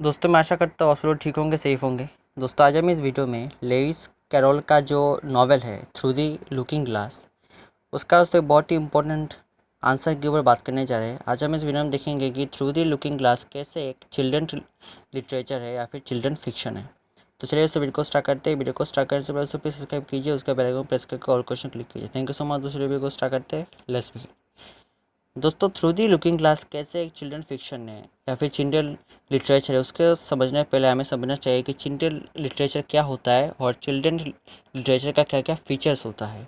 दोस्तों मैं आशा करता हूँ आप लोग ठीक होंगे, सेफ होंगे। दोस्तों आज हम इस वीडियो में लेविस कैरोल का जो नॉवेल है थ्रू दी लुकिंग ग्लास, उसका उस पर बहुत ही इंपॉर्टेंट आंसर के ऊपर बात करने जा रहे हैं। आज हम इस वीडियो में देखेंगे कि थ्रू दी लुकिंग ग्लास कैसे एक चिल्ड्रन लिटरेचर है या फिर चिल्ड्रन फिक्शन है। तो चलिए दोस्तों वीडियो को स्टार्ट करते हैं। वीडियो को स्टार्ट करने से पहले दोस्तों प्लीज सब्सक्राइब कीजिए, उसका बेल आइकन प्रेस करके ऑल क्वेश्चन क्लिक कीजिए। Thank you so much. दूसरे वीडियो को स्टार्ट करते हैं, लेट्स बिगिन। दोस्तों थ्रू दी लुकिंग ग्लास कैसे एक चिल्ड्रन फिक्शन है या फिर चिल्ड्रन लिटरेचर है, उसके समझने पहले हमें समझना चाहिए कि चिल्ड्रन लिटरेचर क्या होता है और चिल्ड्रन लिटरेचर का क्या क्या फीचर्स होता है।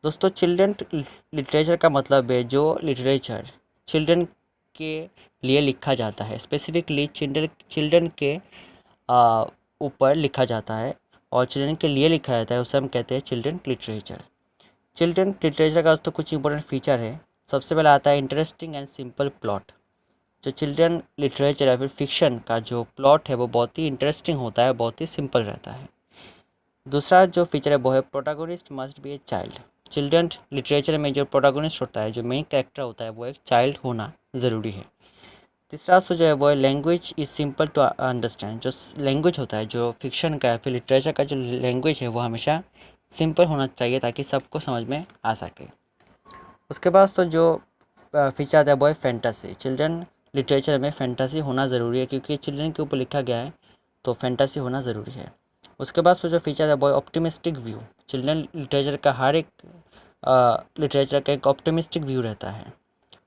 दोस्तों चिल्ड्रन लिटरेचर का मतलब है जो लिटरेचर चिल्ड्रन के लिए लिखा जाता है, स्पेसिफिकली चिल्ड्रन के ऊपर लिखा जाता है और चिल्ड्रन के लिए लिखा जाता है, उसे हम कहते हैं चिल्ड्रन लिटरेचर। चिल्ड्रन लिटरेचर का दोस्तों कुछ इंपॉर्टेंट फीचर है। सबसे पहला आता है इंटरेस्टिंग एंड सिंपल प्लॉट। जो चिल्ड्रन लिटरेचर या फिर फिक्शन का जो प्लॉट है वो बहुत ही इंटरेस्टिंग होता है, बहुत ही सिंपल रहता है। दूसरा जो फीचर है वो है protagonist must be a child. Children literature में जो प्रोटैगनिस्ट होता है, जो मेन कैरेक्टर होता है, वो एक चाइल्ड होना ज़रूरी है। तीसरा जो है वो है language is simple to understand. जो लैंग्वेज होता है जो फिक्शन का या फिर लिटरेचर का जो लैंग्वेज है वो हमेशा सिंपल होना चाहिए ताकि सबको समझ में आ सके। उसके बाद तो जो फीचर आता है वो है फैंटेसी। चिल्ड्रन लिटरेचर में फैंटेसी होना ज़रूरी है क्योंकि चिल्ड्रन के ऊपर लिखा गया है, तो फैंटेसी होना ज़रूरी है। उसके बाद तो जो फीचर है वो है ऑप्टिमिस्टिक व्यू। चिल्ड्रन लिटरेचर का हर एक लिटरेचर का एक ऑप्टिमिस्टिक व्यू रहता है।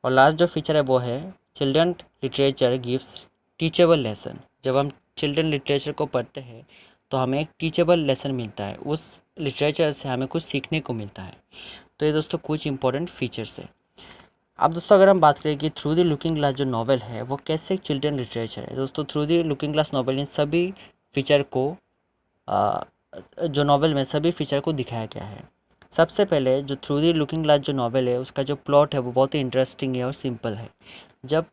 और लास्ट जो फीचर है वो है children literature gives teachable lesson. जब हम चिल्ड्रन लिटरेचर को पढ़ते हैं तो हमें एक टीचेबल लेसन मिलता है, उस लिटरेचर से हमें कुछ सीखने को मिलता है। तो ये दोस्तों कुछ इंपॉर्टेंट फीचर्स है। अब दोस्तों अगर हम बात करें कि थ्रू दी लुकिंग ग्लास जो नॉवल है वो कैसे चिल्ड्रन लिटरेचर है, दोस्तों through the looking glass novel in सभी फीचर को जो नॉवल में सभी फीचर को दिखाया गया है। सबसे पहले जो थ्रू दी लुकिंग ग्लास जो नॉवल है उसका जो प्लॉट है वो बहुत ही इंटरेस्टिंग है और सिंपल है। जब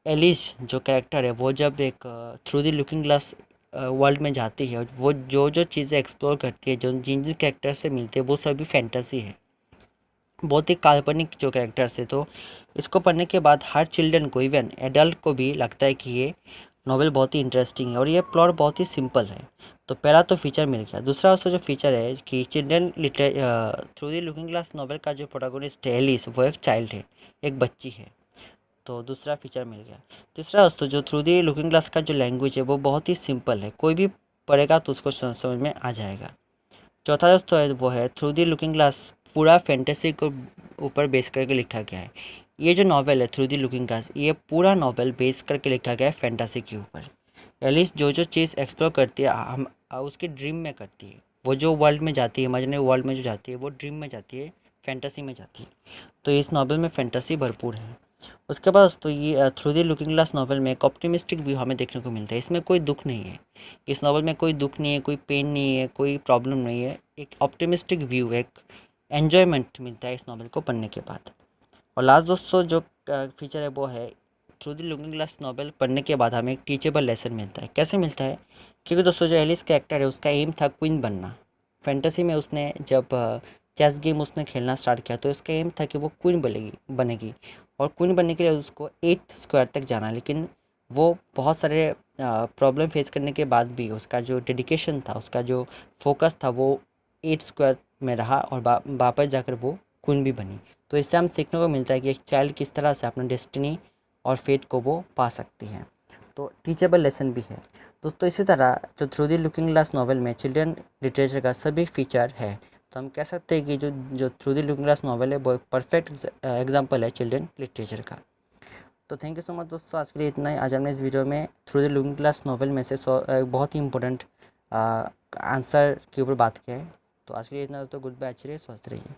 एलिस जो कैरेक्टर है वो जब एक through the looking glass world में जाती है, वो जो जो चीज़ें एक्सप्लोर करती है, जो जिन जिन कैरेक्टर से मिलती है वो सभी फैंटेसी है, बहुत ही काल्पनिक जो कैरेक्टर्स है। तो इसको पढ़ने के बाद हर चिल्ड्रन को, इवन एडल्ट को भी लगता है कि ये नॉवेल बहुत ही इंटरेस्टिंग है और ये प्लॉट बहुत ही सिंपल है। तो पहला तो फीचर मिल गया। दूसरा उसका जो फीचर है कि children through the looking glass novel का जो प्रोटैगनिस्ट है एलिस, वो एक चाइल्ड है, एक बच्ची है, तो दूसरा फीचर मिल गया। तीसरा दोस्तों जो थ्रू दी लुकिंग ग्लास का जो लैंग्वेज है वो बहुत ही सिंपल है, कोई भी पढ़ेगा तो उसको समझ में आ जाएगा। चौथा दोस्तों है वो है थ्रू दी लुकिंग ग्लास पूरा फैंटेसी को ऊपर बेस करके लिखा गया है। ये जो नॉवेल है थ्रू दी लुकिंग ग्लास, ये पूरा नॉवेल बेस करके लिखा गया है फैंटेसी के ऊपर। एलिस जो जो चीज़ एक्सप्लोर करती है हम उसकी ड्रीम में करती है। वो जो वर्ल्ड में जाती है, इमेजिनरी वर्ल्ड में जो जाती है, वो ड्रीम में जाती है, फैंटेसी में जाती है। तो इस नॉवेल में फैंटेसी भरपूर है। उसके बाद तो ये through the looking glass novel में एक ऑप्टिमिस्टिक व्यू हमें देखने को मिलता है। इसमें कोई दुख नहीं है, इस नॉवल में कोई दुख नहीं है, कोई पेन नहीं है, कोई प्रॉब्लम नहीं है। एक ऑप्टिमिस्टिक व्यू, एक एन्जॉयमेंट मिलता है इस नॉवल को पढ़ने के बाद। और लास्ट दोस्तों जो फीचर है वो है through the looking glass novel पढ़ने के बाद हमें एक टीचेबल लेसन मिलता है। कैसे मिलता है? क्योंकि दोस्तों जो एलिस कैरेक्टर है उसका एम था क्वीन बनना। फैंटेसी में उसने जब चेस गेम उसने खेलना स्टार्ट किया तो उसका एम था कि वो क्वीन बनेगी और क्वीन बनने के लिए उसको 8th स्क्वायर तक जाना। लेकिन वो बहुत सारे प्रॉब्लम फेस करने के बाद भी उसका जो डेडिकेशन था, उसका जो फोकस था, वो 8th स्क्वायर में रहा और वापस जाकर वो क्वीन भी बनी। तो इससे हम सीखने को मिलता है कि एक चाइल्ड किस तरह से अपना डेस्टिनी और फेट को वो पा सकती है। तो टीचेबल लेसन भी है दोस्तों। इसी तरह जो through the looking glass novel में चिल्ड्रन लिटरेचर का सभी फीचर है, तो हम कह सकते हैं कि जो जो through the looking glass novel है वो एक परफेक्ट एग्जाम्पल है चिल्ड्रन लिटरेचर का। तो थैंक यू सो मच दोस्तों, आज के लिए इतना ही। आज हमने इस वीडियो में through the looking glass novel में से बहुत ही इंपॉर्टेंट आंसर के ऊपर बात किया है। तो आज के लिए इतना दोस्तों, गुड बाय, अच्छे रहिए, स्वस्थ रहिए।